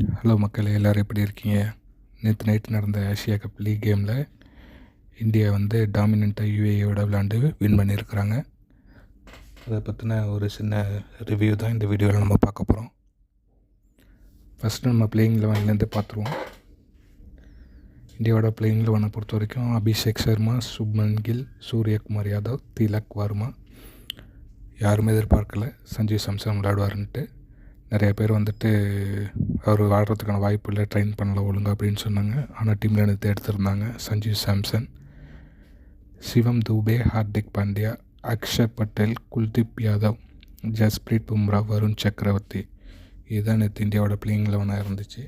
Hello மக்களே, எல்லோரும் எப்படி இருக்கீங்க? நேற்று நைட்டு நடந்த ஆசியா கப் லீக் கேமில் இந்தியா வந்து டாமினண்ட்டாக யூஏயோட விளாண்டு வின் பண்ணியிருக்கிறாங்க. அதை பற்றின ஒரு சின்ன ரிவ்யூ தான் இந்த வீடியோவில் நம்ம பார்க்க போகிறோம். ஃபஸ்ட்டு நம்ம பிளேயிங் லெவன்லேருந்து பார்த்துருவோம். இந்தியாவோட பிளேயிங் லெவனை பொறுத்த வரைக்கும் அபிஷேக் சர்மா, சுப்மன் கில், சூரியகுமார் யாதவ், திலக் வர்மா. யாருமே எதிர்பார்க்கல சஞ்சீவ் சாம்சன் விளையாடுவாருன்ட்டு. நிறைய பேர் வந்துட்டு அவர் ஆடுறதுக்கான வாய்ப்பு இல்லை, ட்ரெயின் பண்ணல ஒழுங்கு அப்படின்னு சொன்னாங்க. ஆனால் டீமில் எடுத்து எடுத்திருந்தாங்க சஞ்சீவ் சாம்சன், சிவம் தூபே, ஹார்திக் பாண்டியா, அக்ஷர் பட்டேல், குல்தீப் யாதவ், ஜஸ்பிரீத் பும்ரா, வருண் சக்கரவர்த்தி. இதுதான் நேற்று இந்தியாவோட பிளேயிங் லெவனாக இருந்துச்சு.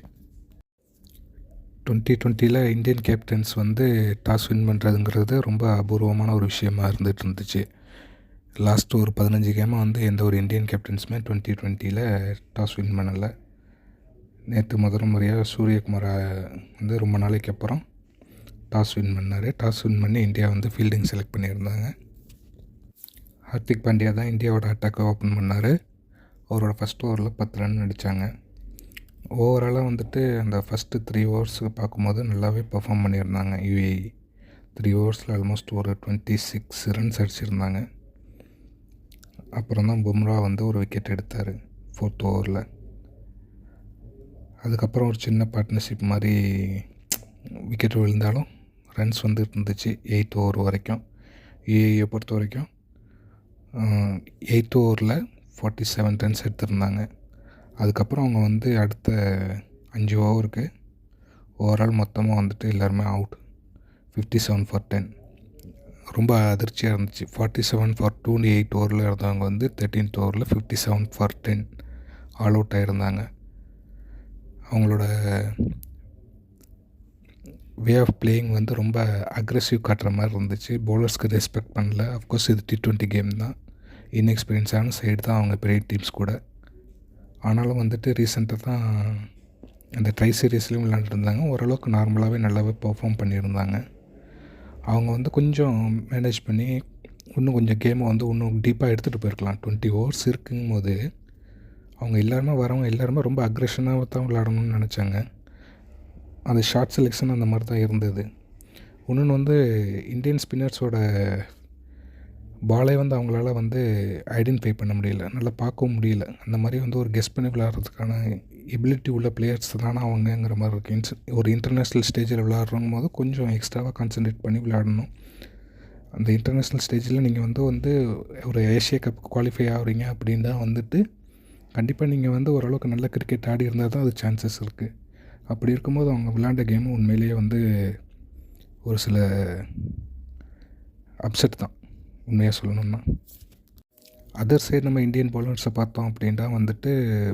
2020 இந்தியன் கேப்டன்ஸ் வந்து டாஸ் வின் பண்ணுறதுங்கிறது ரொம்ப அபூர்வமான ஒரு விஷயமாக இருந்துகிட்டு லாஸ்ட்டு ஒரு 15 கேமாக வந்து எந்த ஒரு இந்தியன் கேப்டன்ஸுமே 2020 டாஸ் வின் பண்ணலை. நேற்று முதல் முறையாக சூரியகுமார் வந்து ரொம்ப நாளைக்கு அப்புறம் டாஸ் வின் பண்ணார். டாஸ் வின் பண்ணி இந்தியா வந்து ஃபீல்டிங் செலக்ட் பண்ணியிருந்தாங்க. ஹார்திக் பாண்டியா தான் இந்தியாவோட அட்டாக்கை ஓப்பன் பண்ணார். அவரோட ஃபஸ்ட் ஓவரில் 10 ரன் அடித்தாங்க. ஓவராலாக வந்துட்டு அந்த ஃபஸ்ட்டு 3 ஓவர்ஸுக்கு பார்க்கும்போது நல்லாவே பர்ஃபார்ம் பண்ணியிருந்தாங்க. யூஏஇ 3 ஓவர்ஸில் ஆல்மோஸ்ட் ஒரு 26 ரன்ஸ் அடிச்சிருந்தாங்க. அப்புறம் தான் பும்ரா வந்து ஒரு விக்கெட் எடுத்தார் 4th ஓவரில். அதுக்கப்புறம் ஒரு சின்ன பார்ட்னர்ஷிப் மாதிரி விக்கெட் விழுந்தாலும் ரன்ஸ் வந்து இருந்துச்சு 8th ஓவர் வரைக்கும். யூஏஇயை பொறுத்த வரைக்கும் 8th ஓவரில் 47 ரன்ஸ் எடுத்திருந்தாங்க. அதுக்கப்புறம் அவங்க வந்து அடுத்த 5 ஓவருக்கு ஓவரால் மொத்தமாக வந்துட்டு எல்லாருமே அவுட். 57 for 10. ரொம்ப அதிர்ச்சியாக இருந்துச்சு. 47 for 2 8 ஓவரில் இருந்தவங்க வந்து 13th ஓவரில் 57 for 10 ஆல் அவுட் ஆகிருந்தாங்க. அவங்களோட வே ஆஃப் பிளேயிங் வந்து ரொம்ப அக்ரெசிவ் காட்டுற மாதிரி இருந்துச்சு. பவுலர்ஸ்க்கு ரெஸ்பெக்ட் பண்ணல. அஃப்கோர்ஸ் இது T20 கேம் தான், இன்எக்ஸ்பீரியன்ஸான சைடு தான் அவங்க பெரிய டீம்ஸ் கூட. ஆனாலும் வந்துட்டு ரீசெண்டாக தான் அந்த ட்ரை சீரீஸ்லேயும் விளையாண்டுருந்தாங்க. ஓரளவுக்கு நார்மலாகவே நல்லாவே பர்ஃபார்ம் பண்ணியிருந்தாங்க. அவங்க வந்து கொஞ்சம் மேனேஜ் பண்ணி இன்னும் கொஞ்சம் கேமை வந்து இன்னும் டீப்பாக எடுத்துகிட்டு போயிருக்கலாம். 20 ஓவர்ஸ் இருக்குங்கும் போது அவங்க வரவங்க எல்லாருமே ரொம்ப அக்ரெஷனாக தான் விளையாடணும்னு நினச்சாங்க. அந்த ஷார்ட் செலெக்ஷன் அந்த மாதிரி தான் இருந்தது. இன்னொன்று வந்து இந்தியன் ஸ்பின்னர்ஸோட பாலை வந்து அவங்களால வந்து ஐடென்டிஃபை பண்ண முடியல, நல்லா பார்க்கவும் முடியல. அந்த மாதிரி வந்து ஒரு கெஸ் பண்ணி விளையாடுறதுக்கான எபிலிட்டி உள்ள பிளேயர்ஸ் தானே அவங்கங்கிற மாதிரி இருக்குது. ஒரு இன்டர்நேஷ்னல் ஸ்டேஜில் விளையாடுறவங்க போது கொஞ்சம் எக்ஸ்ட்ராவாக கான்சன்ட்ரேட் பண்ணி விளையாடணும். அந்த இன்டர்நேஷ்னல் ஸ்டேஜில் நீங்கள் வந்து ஒரு ஏஷியா கப் குவாலிஃபை ஆகிறீங்க அப்படின்னா வந்துட்டு கண்டிப்பாக நீங்கள் வந்து ஓரளவுக்கு நல்ல கிரிக்கெட் ஆடி இருந்தால் தான் அது சான்சஸ் இருக்குது. அப்படி இருக்கும்போது அவங்க விளையாண்ட கேமு உண்மையிலேயே வந்து ஒரு சில அப்செட் தான் உண்மையாக சொல்லணும்னா. அதர் சைடு நம்ம இந்தியன் பவுலர்ஸை பார்த்தோம் அப்படின்னா வந்துட்டு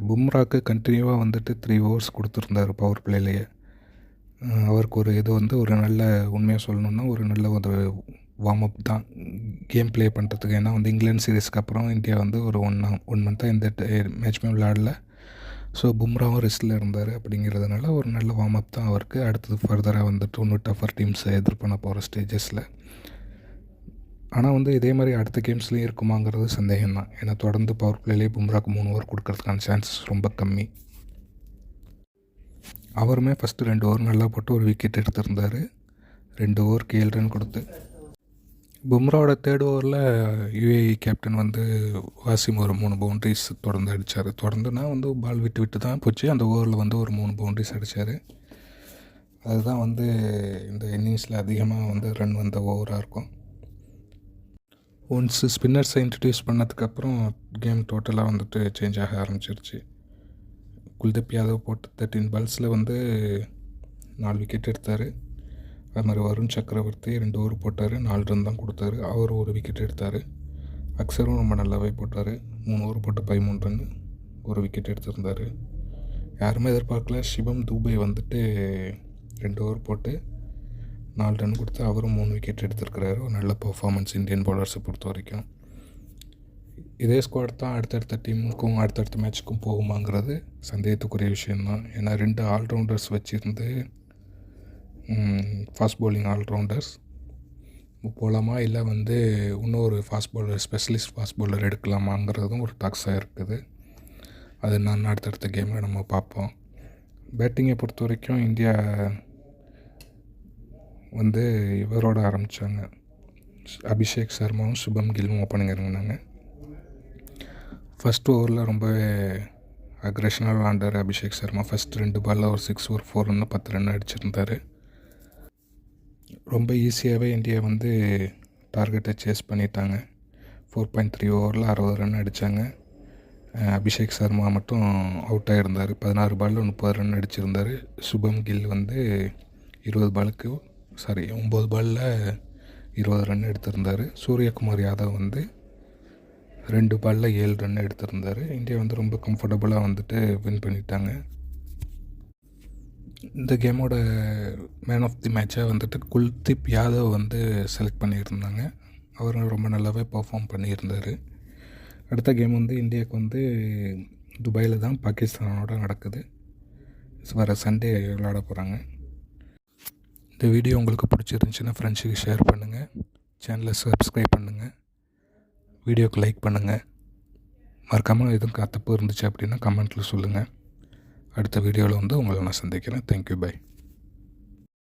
பும்ராக்கு கண்டினியூவாக வந்துட்டு 3 ஓவர்ஸ் கொடுத்துருந்தார் பவர் பிளேலேயே. அவருக்கு ஒரு இது வந்து ஒரு நல்ல உண்மையாக சொல்லணுன்னா ஒரு நல்ல ஒரு வார்ம் அப் தான் கேம் ப்ளே பண்ணுறதுக்கு. ஏன்னா வந்து இங்கிலாந்து சீரீஸ்க்கு அப்புறம் இந்தியா வந்து ஒரு ஒன் மந்த்தாக எந்த மேட்ச்மே விளையாடல. ஸோ பும்ராவும் ரெஸ்ட்டில் இருந்தார். அப்படிங்கிறதுனால ஒரு நல்ல வார்ம் அப் தான் அவருக்கு. அடுத்தது ஃபர்தராக வந்துட்டு இன்னும் டஃபர் டீம்ஸை எதிர்பண்ண போகிற ஸ்டேஜஸில். ஆனால் வந்து இதே மாதிரி அடுத்த கேம்ஸ்லேயும் இருக்குமாங்கிறது சந்தேகம் தான். ஏன்னா தொடர்ந்து பவர் பிளேலேயே பும்ராக்கு 3 ஓவர் கொடுக்கறதுக்கான சான்சஸ் ரொம்ப கம்மி. அவருமே ஃபஸ்ட்டு 2 ஓவர் நல்லா போட்டு ஒரு விக்கெட் எடுத்திருந்தார். 2 ஓவருக்கு 7 ரன் கொடுத்து. பும்ராவோட 3rd ஓவரில் யூஏஇ கேப்டன் வந்து வாசிம் ஒரு 3 பவுண்ட்ரிஸ் தொடர்ந்து அடித்தார். தொடர்ந்துனா வந்து பால் விட்டு தான் போச்சு. அந்த ஓவரில் வந்து ஒரு 3 பவுண்ட்ரிஸ் அடித்தார். அதுதான் வந்து இந்த இன்னிங்ஸில் அதிகமாக வந்து ரன் வந்த ஓவராக இருக்கும். ஒன்ஸ் ஸ்பின்னர்ஸை இன்ட்ரடியூஸ் பண்ணதுக்கப்புறம் கேம் டோட்டலாக வந்துட்டு சேஞ்ச் ஆக ஆரம்பிச்சிருச்சு. குல்தீப் யாதவ் போட்டு 13 பால்ஸில் வந்து 4 விக்கெட் எடுத்தார். அது மாதிரி வருண் சக்கரவர்த்தி 2 ஓவர் போட்டார், 4 ரன் தான் கொடுத்தாரு. அவர் ஒரு விக்கெட் எடுத்தார். அக்ஷரும் ரொம்ப நல்லாவே போட்டார். 3 ஓவர் போட்டு 13 ரன், ஒரு விக்கெட் எடுத்திருந்தார். யாருமே எதிர்பார்க்கல. சிவம் தூபே வந்துட்டு 2 ஓவர் போட்டு 4 ரன் கொடுத்து அவரும் 3 விக்கெட் எடுத்திருக்கிறாரு. ஒரு நல்ல பர்ஃபார்மன்ஸ் இந்தியன் பவுலர்ஸை பொறுத்த வரைக்கும். இதே ஸ்குவாட் தான் அடுத்தடுத்த டீமுக்கும் அடுத்தடுத்த மேட்ச்சுக்கும் போகுமாங்கிறது சந்தேகத்துக்குரிய விஷயந்தான். ஏன்னா 2 ஆல்ரவுண்டர்ஸ் வச்சுருந்து ஃபாஸ்ட் பவுலிங் ஆல்ரவுண்டர்ஸ் போகலாமா, இல்லை வந்து இன்னொரு fast bowler specialist fast bowler எடுக்கலாமாங்கிறதும் ஒரு டாக்ஸாக இருக்குது. அது நான் அடுத்தடுத்த கேமில் நம்ம பார்ப்போம். பேட்டிங்கை பொறுத்த வரைக்கும் இந்தியா வந்து இவரோட ஆரம்பித்தாங்க. அபிஷேக் சர்மாவும் சுபம் கில்லும் ஓப்பனிங் இறங்கினாங்க. ஃபஸ்ட் ஓவரில் ரொம்பவே அக்ரெஷனாக விளாண்டார் அபிஷேக் சர்மா. ஃபஸ்ட் 2 பாலில் ஒரு 6 ஒரு 4 10 ரன் அடிச்சிருந்தார். ரொம்ப ஈஸியாகவே இந்தியா வந்து டார்கெட்டை சேஸ் பண்ணிட்டாங்க. 4.3 ஓவரில் 60 ரன் அடித்தாங்க. அபிஷேக் சர்மா மட்டும் அவுட் ஆகிருந்தார். 16 பாலில் 30 ரன் அடிச்சிருந்தார். சுபம் கில் வந்து 9 பாலில் 20 ரன் எடுத்திருந்தார். சூரியகுமார் யாதவ் வந்து 2 பாலில் 7 ரன் எடுத்திருந்தார். இந்தியா வந்து ரொம்ப கம்ஃபர்டபுளாக வந்துட்டு வின் பண்ணிட்டாங்க. இந்த கேமோட மேன் ஆஃப் தி மேட்சாக வந்துட்டு குல்தீப் யாதவ் வந்து செலக்ட் பண்ணியிருந்தாங்க. அவர் ரொம்ப நல்லாவே பர்ஃபார்ம் பண்ணியிருந்தார். அடுத்த கேம் வந்து இந்தியாவுக்கு வந்து துபாயில் தான் பாகிஸ்தானோட நடக்குது. வர சண்டே விளையாட போகிறாங்க. இந்த வீடியோ உங்களுக்கு பிடிச்சிருந்துச்சின்னா ஃப்ரெண்ட்ஸுக்கு ஷேர் பண்ணுங்கள். சேனலை சப்ஸ்கிரைப் பண்ணுங்கள். வீடியோக்கு லைக் பண்ணுங்கள். மறக்காமல் எதுவும் தப்பு இருந்துச்சு அப்படின்னா கமெண்ட்டில் சொல்லுங்கள். அடுத்த வீடியோவில் வந்து உங்களை நான் சந்திக்கிறேன். Thank you, by.